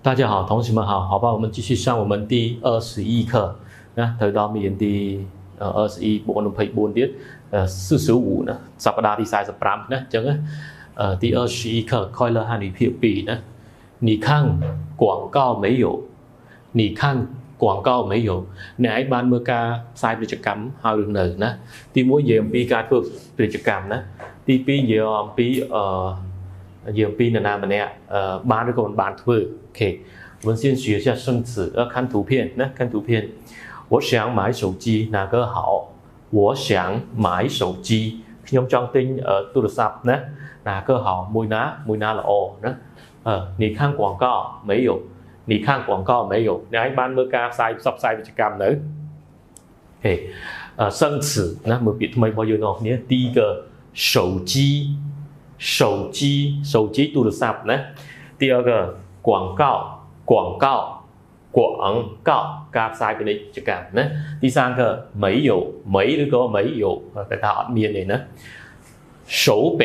大家好，同学们好，好吧，我们继续上我们第21课。那tới đó miền đi 21 bộ nông nghiệp 4 tiết 45 nữa, สัปดาห์ที่45นะចឹង第21课快乐汉语片2นะ你看广告没有你看广告没有អ្នកឯងបានមើលការផ្សាយពាណិជ្ជកម្មហើយឬនៅណាទី1និយាយអំពីការធ្វើពាណិជ្ជកម្មណាទី2និយាយអំពីនិយាយអំពីនរណាម្នាក់បានឬក៏មិនបានធ្វើអូខេ我们先学一下生词看图片นะ看图片我想买手机哪个好我想买手机ខ្ញុំចង់ទិញទូរស័ព្ទណា哪个好មួយណាល្អណា你看广告没有你看广告没有អ្នកឯងបានមើលការផ្សាយផ្សព្វផ្សាយពាណិជ្ជកម្មនៅអូខេ生词ណាមើលពាក្យថ្មីរបស់យើងទាំងអស់គ្នា第一个手机手机ទូរស័ព្ទណា第二个广告ការផ្សាយពាណិជ្ជកម្មណា第三个没有ឬក៏没有តែថាអត់មានទេណា手表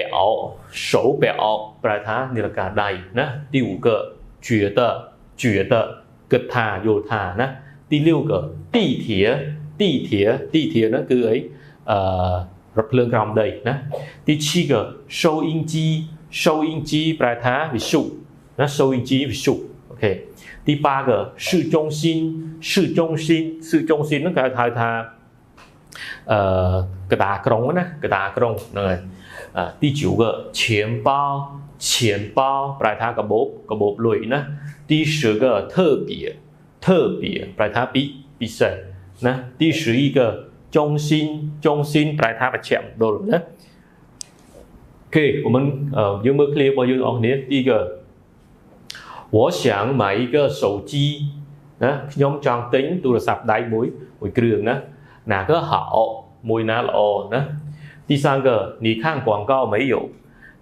ប្រែថានាฬิកាដៃណា第五个觉得គិតថាយល់ថាណា第六个地铁ហ្នឹងគឺអីរថភ្លើងក្រោមដីណា第七个收音机ប្រែថាវិទ្យុណា收音机វិទ្យុអូខេ第八个市中心ហ្នឹងគេហៅថាកតាក្រុងណាកតាក្រុងហ្នឹងហើយ第九个钱包ប្រែថាកាបូបលុយណា第十个特别ប្រែថាពិសេសណា第11个中心ប្រែថាបច្ចៈមណ្ឌលណាអូខេ我们យើងមើល clear របស់យើងអស់គ្នា第一个我想买一个手机ណាខ្ញុំចង់ទិញទូរស័ព្ទដៃមួយគ្រឿងណា哪个好មួយណាល្អណា第三个你看广告没有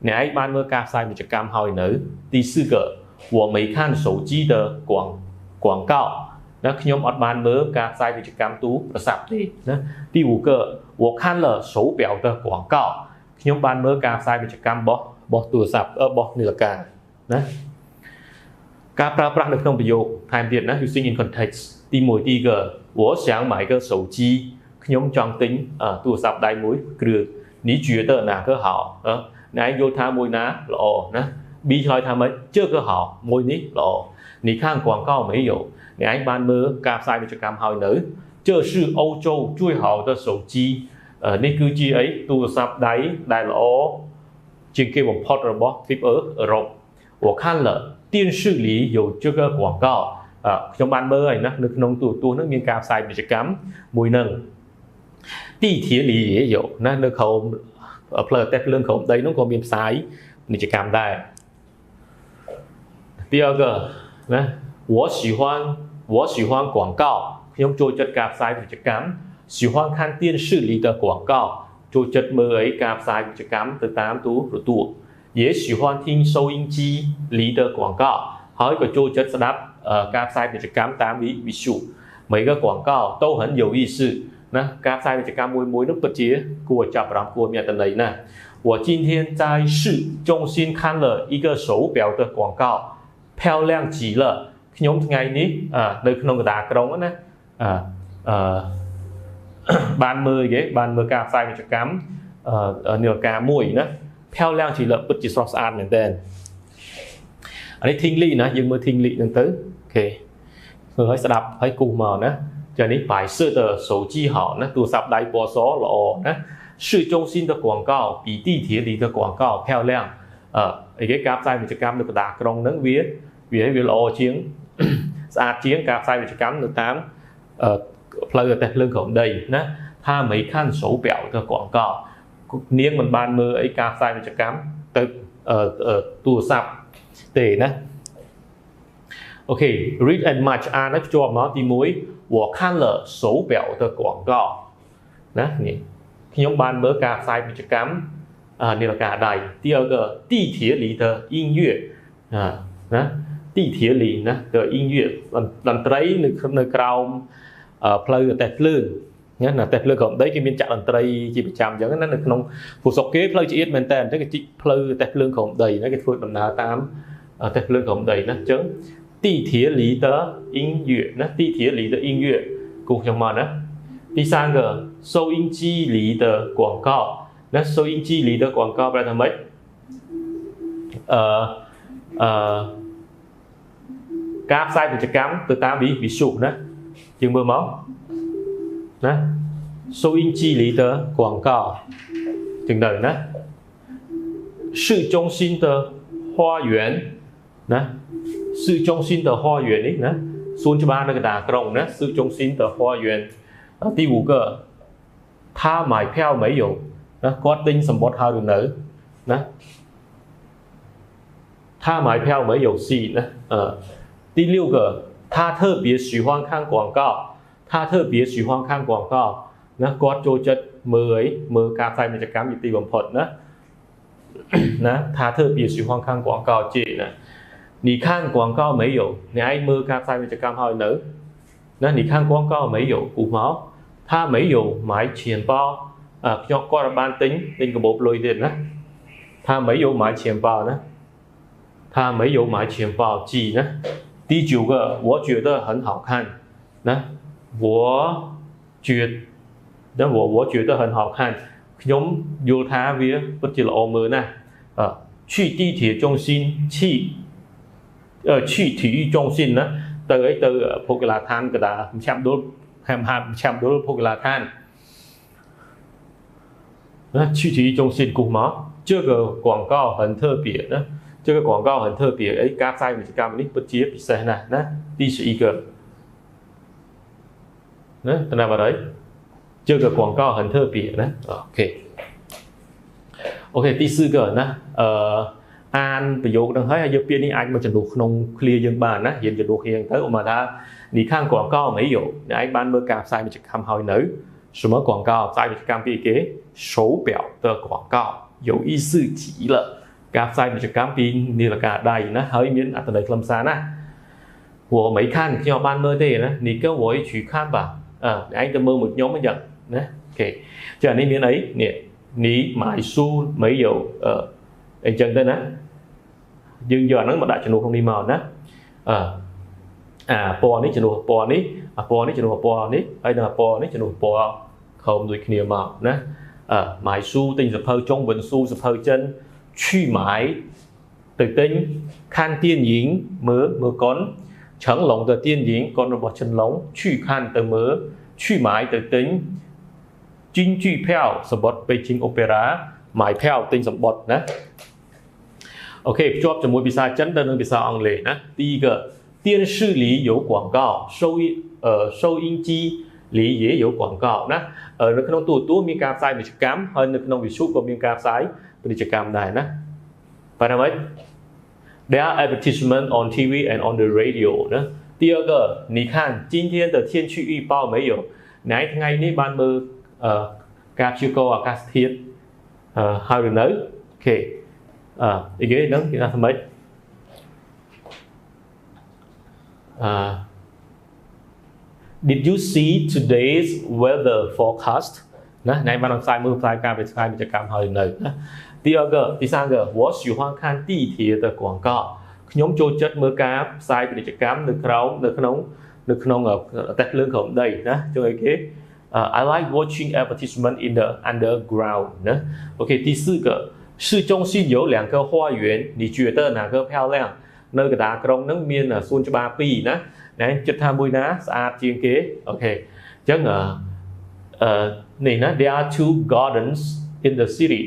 អ្នកឯងបានមើលការផ្សាយពាណិជ្ជកម្មហើយនៅ第四个我没看手机的广告ណាខ្ញុំអត់បានមើលការផ្សាយពាណិជ្ជកម្មទូរស័ព្ទទេណា第五个我看了手表的广告ខ្ញុំបានមើលការផ្សាយពាណិជ្ជកម្មរបស់ទូរស័ព្ទរបស់នាឡិកាណាការប្រើប្រាស់នៅក្នុងប្រយោគថែមទៀតណា using in context ទី1第一个我想买个手机ខ្ញុំចង់ទិញទូរស័ព្ទដៃមួយគ្រឿង你觉得哪个好អ្នកឯងយល់ថាមួយណាល្អណា B ឆ្លើយថាម៉េច这个好មួយនេះល្អ你看广告没有អ្នកឯងបានមើលការផ្សាយពាណិជ្ជកម្មហើយនៅ这是欧洲最好的手机នេះគឺជាអីទូរស័ព្ទដៃដែលល្អជាងគេបំផុតរបស់ទ្វីបអឺរ៉ុប我看了电视里有这个广告ខ្ញុំបានមើលហើយណានៅក្នុងទូរទស្សន៍ហ្នឹងមានការផ្សាយពាណិជ្ជកម្មមួយហ្នឹង地铁里也有ណានៅក្រោមផ្លូវតែភ្លើងក្រោមដីហ្នឹងក៏មានផ្សាយពាណិជ្ជកម្មដែរ第二个ណា我喜欢广告ខ្ញុំចូលចិត្តការផ្សាយពាណិជ្ជកម្ម喜欢看电视里的广告ចូលចិត្តមើលអីការផ្សាយពាណិជ្ជកម្មទៅតាមទូរទស្សន៍也喜欢听收音机里的广告ហើយក៏ចូលចិត្តស្ដាប់ការផ្សាយពាណិជ្ជកម្មតាមវិទ្យុ每个广告都很有意思ណាការផ្សាយពាណិជ្ជកម្មមួយនោះពិតជាគួរឲ្យចាប់អារម្មណ៍គួរមានអត្ថន័យណា我今天在市中心看了一个手表的广告漂亮极了ខ្ញុំថ្ងៃនេះនៅក្នុងកណ្ដាលក្រុងណាបានមើលការផ្សាយពាណិជ្ជកម្មនាឡិកាមួយណា漂亮极了ពិតជាស្រស់ស្អាតមែនតើអានេះ 听力 ណាយើងមើល 听力 ហ្នឹងទៅអូខេមើលឲ្យស្ដាប់ឲ្យគូសមកណា这里白色的手机好那ទូរស័ព្ទដៃពណ៌សល្អណា市中心的广告比地铁里的广告漂亮គេការផ្សាយពាណិជ្ជកម្មនៅកណ្ដាលក្រុងហ្នឹងវាល្អជាងស្អាតជាងការផ្សាយពាណិជ្ជកម្មនៅតាមផ្លូវតែភ្លើងក្រោមដីណាថា没看手表的广告នាងមិនបានមើលអីការផ្សាយពាណិជ្ជកម្មទៅទូរស័ព្ទទេណាអូខេ read and match អានឲ្យភ្ជាប់មកទី1我看了手表的广告ណានេះខ្ញុំបានមើលការផ្សាយពាណិជ្ជកម្មនាឡិកាដៃ第二个地铁里的音乐ណា地铁里ណា的音乐តន្ត្រីនៅក្រោមផ្លូវតែភ្លើងណាតែភ្លើងក្រោមដីគេមានចាក់តន្ត្រីជាប្រចាំអញ្ចឹងណានៅក្នុងភូស្រុកគេផ្លូវឆ្អៀតមែនតើអញ្ចឹងគេជីកផ្លូវតែភ្លើងក្រោមដីណាគេធ្វើដំណើរតាមតែភ្លើងក្រោមដីណាអញ្ចឹង地铁里的音乐呢地铁里的音乐 cùng trong màn đó. 第三个收音机里的广告 那收音机里的广告 là mấy các sai của cắm từ ta ví dụ đó chừng mưa máu đó收音机里的广告 chừng đời đó 市中心的花园 đó 市中心的花园 ấy đó xuân cho ba nó cái đà còng đó 市中心的花园 第五个他买票没有 đó có tinh sầm bọt hai nữ đó 他买票没有戏 đó 第六个他特别喜欢看广告 他特别喜欢看广告 nó có cho chất mới cà phê mìnhจะcắm gì bấm phật đó 他特别喜欢看广告 chị nè 你看广告没有 你ai mơ cà phê mìnhจะcắm hai nữ 你看广告没有 củ máu 他没有买钱包 cho con ban tính cái bộ lôi tiền đó 他没有买钱包 đó 他没有买钱包 chị nè 第九个我觉得很好看 đó 我觉得很好看 nhóm vô tha vía bất chỉ là ôm mơ nè 去地铁中心去体育中心 đó từ ấy từ phục là than cái đã trăm đô phục là than 去体育中心 cùng máu 这个广告很特别 đó 这个广告很特别 ấy các sai mình cam ní bất chí bị sai nè đó đi sự ý cơ đó nào vào đấy 这个广告很特别 đó ok 第四个 đó អានប្រយោគនឹងហើយយកពាក្យនេះអាចមកចំនួនក្នុង clear យើងបានណារៀនចំនួនគ្នាទៅឧបមាថា 你看广告没有 អ្នកឯងបានមើលការផ្សាយពាណិជ្ជកម្មហើយនៅ 什么广告ផ្សាយពាណិជ្ជកម្មពីគេ 手表的广告有意思极了 ការផ្សាយពាណិជ្ជកម្មពីនាឡិកាដៃណាហើយមានអត្ថន័យខ្លឹមសារណា我没看ខ្ញុំបានមើលទេណា你跟我一起看吧អ្នកឯងទៅមើលមួយខ្ញុំអញ្ចឹងណាអូខេចានេះមានអីនេះ你买书没有អញ្ចឹងទៅណាយើងយកអាហ្នឹងមកដាក់ចំនួនក្នុងនេះមកណាពណ៌នេះចំនួនពណ៌នេះពណ៌នេះចំនួនពណ៌នេះហើយនឹងពណ៌នេះចំនួនពណ៌ខំដូចគ្នាមកណា买书ទិញសភៅចុង文书សភៅចិន去买ទៅទិញ看电影មើលកុន成龙的电影កុនរបស់陈龙去看ទៅមើល去买ទៅទិញ京剧票សម្បត្តិ北京 Opera 买票ទិញសម្បត្តិណា OK ភ្ជាប់ជាមួយភាសាចិនទៅនឹងភាសាអង់គ្លេសណា第一个电视里有广告收音机里也有广告ណានៅក្នុងទូរទស្សន៍មានការផ្សាយពាណិជ្ជកម្មហើយនៅក្នុងវិទ្យុក៏មានការផ្សាយពាណិជ្ជកម្មដែរណាបាទហ្មង There are advertisement on TV and on the radio ណា第二个你看今天的天气预报没有ណៃថ្ងៃនេះបានមើលការព្យាករណ៍អាកាសធាតុហើយឬនៅអូខេអីគេហ្នឹងគេថាម៉េចDid you see today's weather forecast ណាណៃបានផ្សាយមើលផ្សាយការផ្សាយពាណិជ្ជកម្មហើយនៅណា第二个第三个我喜欢看地铁的广告ខ្ញុំចូលចិត្តមើលការផ្សាយពាណិជ្ជកម្មនៅក្នុងតែភ្លើងក្រោមដីណាជួយអីគេ I like watching advertisement in the underground ណាអូខេ第四个市中心有两个花园你觉得哪个漂亮នៅកណ្ដាលក្រុងហ្នឹងមានសួនច្បារ2ណាណែចិត្តថាមួយណាស្អាតជាងគេអូខេអញ្ចឹងនេះណា there are two gardens in the city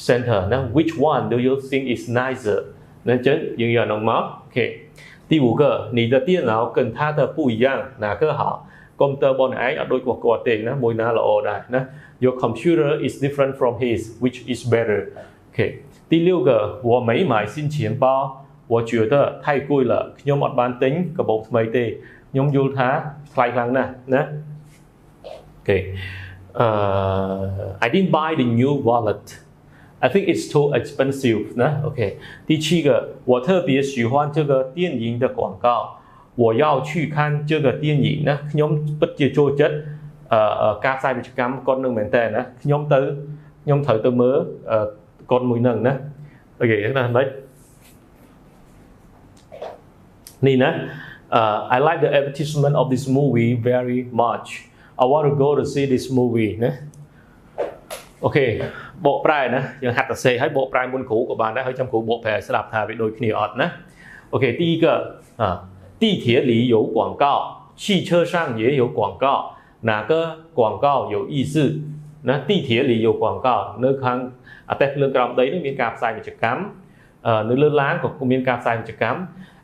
center ណា which one do you think is nicer 那真应用能吗 ？OK， 第五个，你的电脑跟他的不一样，哪个好？computer bọnឯងអត់ដូចគាត់ទេណាមួយណាល្អដែរណា Your computer is different from his, which is better. OK， 第六个，我没买新钱包，我觉得太贵了，ខ្ញុំអត់បានទិញកាបូបថ្មីទេខ្ញុំយល់ថាថ្លៃខ្លាំងណាស់ណា OK， I didn't buy the new wallet.I think it's too expensive นะ OK 第七个我特别喜欢这个电影的广告我要去看这个电影ណាខ្ញុំពិតជាចូលចិត្តការផ្សាយពាណិជ្ជកម្មកុននឹងមែនតើណាខ្ញុំត្រូវទៅមើលកុនមួយនឹងណាអូខេហ្នឹងណាម៉េច นี่นะ I like the advertisement of this movie very much I want to go to see this movie นะโอเคbộ แปลนะยังหัดแต่เซให้bộ แปลมุนขู่กับบ้านได้ให้จำขู่bộ แปลสลับทาไปโดยขี้ออดนะโอเค第一个地铁里有广告汽车上也有广告哪个广告有意思นะ地铁里有广告nơi khangแต่เรื่องกรรมđấy nóมีการใส่กิจกรรมnơi lớn láng cũngมีการใส่กิจกรรม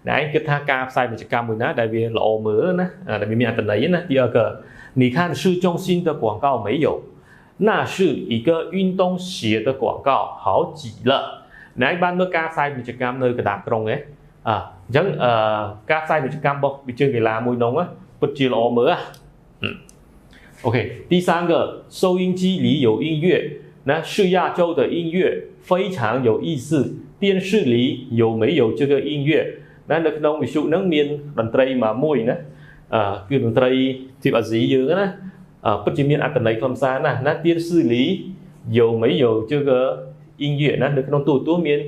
đấy cái tha ca sai một cam mùi ná đại vì lộ mỡ ná đại vì mình tình ấy ná第二个你看市中心的广告没有那是一个运动鞋的广告好挤了đấy ban mới ca sai một cam nơi cái đạp rồng ấy chẳng ca sai một cam bọc bị chơi cái là mùi nồng á bất chỉ lộ mỡ OK 第三个收音机里有音乐那是亚洲的音乐非常有意思电视里有没有这个音乐นั่นคือน้องวิชุนักเรียนดนตรีมามวยนะคือดนตรีที่อาศัยเยอะนะปัจจุบันอัตนัยความสารนะนั่น电视里有没有这个音乐นะคือน้องตัวเมียน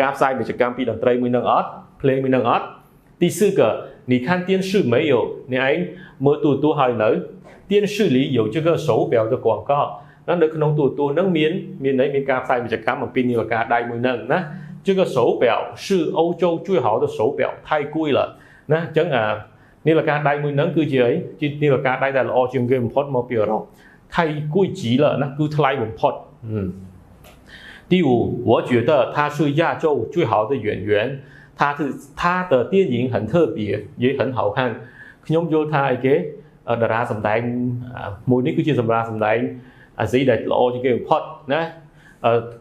การใส่กิจกรรมปีดนตรีมือนังออดเพลงมือนังออด第四个你看电视没有你ไอ้เมื่อตัวหายหนึ่ง电视里有这个手表的广告นั่นคือน้องตัวนักเรียนไหนมีการใส่กิจกรรมของปีนี้การได้มือนังนะ这个手表是欧洲最好的手表太贵了นะจังนี่ราคาได้มือนั้นคือเฉยนี่ราคาได้แต่ละออจิงเกมพอดมาเปลี่ยนเรา太贵极了นะคือทลายผมพอด第五我觉得他是亚洲最好的演员他的电影很特别也很好看ខ្ញុំយល់ថាអីគេតារាសម្ដែងមួយនេះគឺជាសម្រាប់សម្ដែងអាស៊ីដែលល្អជាងគេបំផុតណា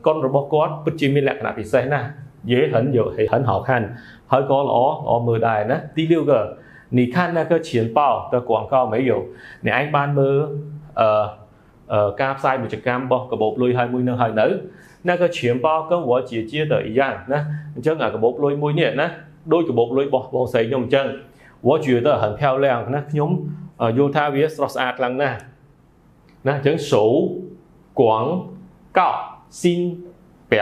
conរបស់គាត់ពិតជាមានលក្ខណៈពិសេសណាស់也很好看ហើយក៏ល្អមើលដែរណា第六个你看那个钱包的广告没有អ្នកឯងបានមើលការផ្សាយពាណិជ្ជកម្មរបស់កាបូបលុយហើយមួយនឹងហើយនៅ那个钱包跟我姐姐的一样ណាអញ្ចឹងកាបូបលុយមួយនេះណាដូចកាបូបលុយរបស់បងស្រីខ្ញុំអញ្ចឹង我觉得很漂亮ណាខ្ញុំយល់ថាវាស្រស់ស្អាតខ្លាំងណាស់ណាអញ្ចឹង手广告新表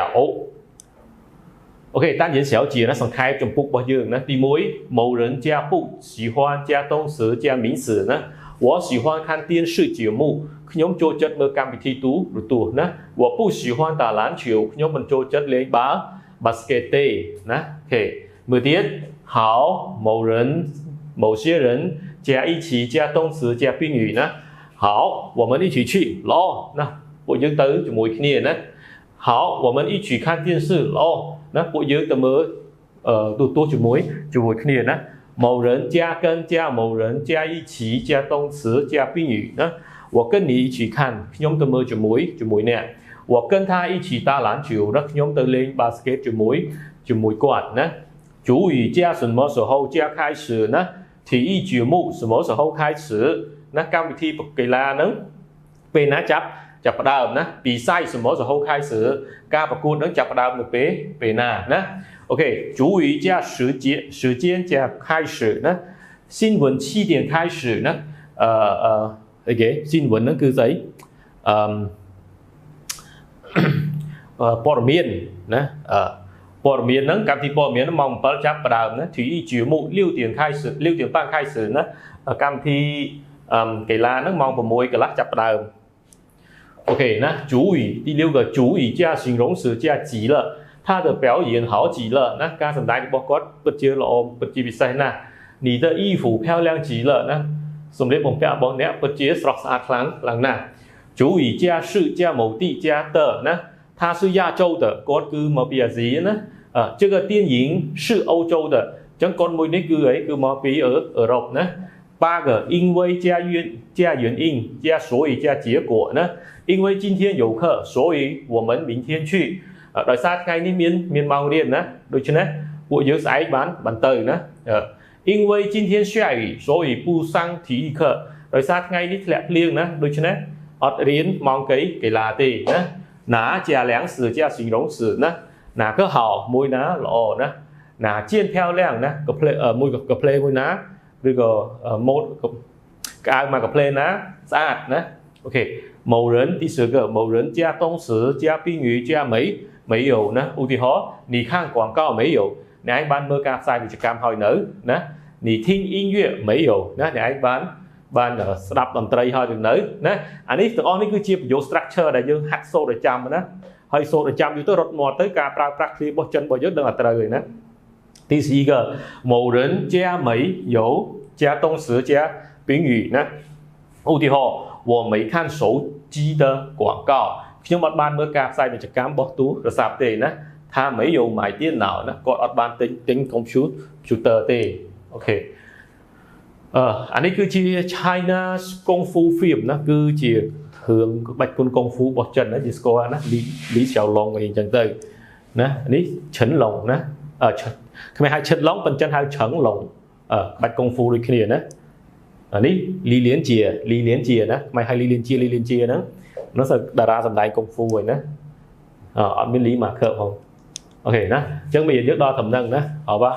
OK 单言小姐呢上开中部不一样呢第一某人加不喜欢加动词加名词呢我喜欢看电视节目ខ្ញុំចូលចិត្តមើលកម្មវិធីទូរទស្សន៍ណា我不喜欢打篮球ខ្ញុំមិនចូលចិត្តលេងបាល់បាស្កេតទេណា OK មើលទៀត好某些人加一起加动词加宾语呢好我们一起去ល្អណាពួកយើងទៅជាមួយគ្នាណា好我们一起看电视ល្អណាពួកយើងទៅមើលទូរទស្សន៍ជាមួយគ្នាណា某人加跟加某人加一起加动词加宾语ណា我跟你一起看ខ្ញុំទៅមើលជាមួយអ្នក我跟他一起打篮球ណាខ្ញុំទៅលេងបាស្កេតជាមួយគាត់ណា主语加什么时候加开始ណា体育节目什么时候开始ណាកម្មវិធីកីឡាហ្នឹងពេលណាចាប់ផ្ដើមណា比赛什么时候开始ការប្រកួតនឹងចាប់ផ្ដើមនៅពេលណាណា OK 主语加时间加开始ណា新闻7点开始ណាអីគេ新闻ហ្នឹងគឺស្អីព័ត៌មានណាព័ត៌មានហ្នឹងកម្មវិធីព័ត៌មានម៉ោង7ចាប់ផ្ដើមណា体育节目6点开始6点半开始ណាកម្មវិធីកីឡាហ្នឹងម៉ោង6កន្លះចាប់ផ្ដើមOK 那主语第六个主语加形容词加急了他的表演好极了那การแสดงរបស់គាត់ពិតជាល្អពិតជាពិសេសណាស់你的衣服漂亮极了ណាសម្លៀកបំពាក់របស់អ្នកពិតជាស្រស់ស្អាតខ្លាំងណាស់主语加是加某地加的ណា他是亚洲的គាត់គឺមកពីអាស៊ីណា这个电影是欧洲的ចឹងគាត់មួយនេះគឺអីគឺមកពីអឺរ៉ុបណា8个因为加原因加所以加结果呢因为今天有课所以我们明天去ដោយសារថ្ងៃនេះមានម៉ោងរៀនណាដូច្នេះពួកយើងស្អែកបានទៅណា因为今天下雨所以不上体育课ដោយសារថ្ងៃនេះធ្លាក់ភ្លៀងណាដូច្នេះអត់រៀនម៉ោងកីឡាទេណា哪加粮食加形容词ណា哪个好មួយណាល្អណា哪件漂亮ណាក៏ផ្លេមួយក៏ផ្លេមួយណាឬក៏ម៉ូតកៅមកក៏ផ្លេណាស្អាតណា OK 某人第10个某人加动词加宾语加没有呢ឧទាហរណ៍你看广告没有អ្នកឯងបានមើលការផ្សាយវិជ្ជកម្មហើយនៅណា你听音乐没有ណាអ្នកឯងបានស្ដាប់តន្ត្រីហើយនៅណាអានេះទាំងអស់នេះគឺជាប្រយោគ structure ដែលយើងហាត់សូត្រឲ្យចាំណាហើយសូត្រឲ្យចាំយូរទៅរត់មាត់ទៅការប្រើប្រាស់ឃ្លារបស់ចិនរបស់យើងដឹងតែត្រូវហើយណា第十一个某人加没有加动词加宾语ណាឧទាហរណ៍我没看手机的广告ខ្ញុំអត់បានមើលការផ្សាយពាណិជ្ជកម្មរបស់ទូរស័ព្ទទេណាថា没有买电脑ណាគាត់អត់បានទិញ computer ទេអូខេអានេះគឺជា China Kung Fu film ណាគឺជារឿងក្បាច់គុណ Kung Fu របស់ចិនណាជាស្គាល់ណាលីសៅឡុងអីអញ្ចឹងទៅណានេះឈិនឡុងណាខ្មែរហៅឈិនឡុងប៉ុន្តែចិនហៅឆឹងឡុងក្បាច់ Kung Fu ដូចគ្នាណាអានេះលីលៀនជាណាខ្មែរហៅលីលៀនជាហ្នឹងនោះសើតារាសម្ដែង Kung Fu ហើយណាអត់មានលីម៉ាខឺផងអូខេណាអញ្ចឹងមានយើងដល់ត្រឹមហ្នឹងណាអរបាទ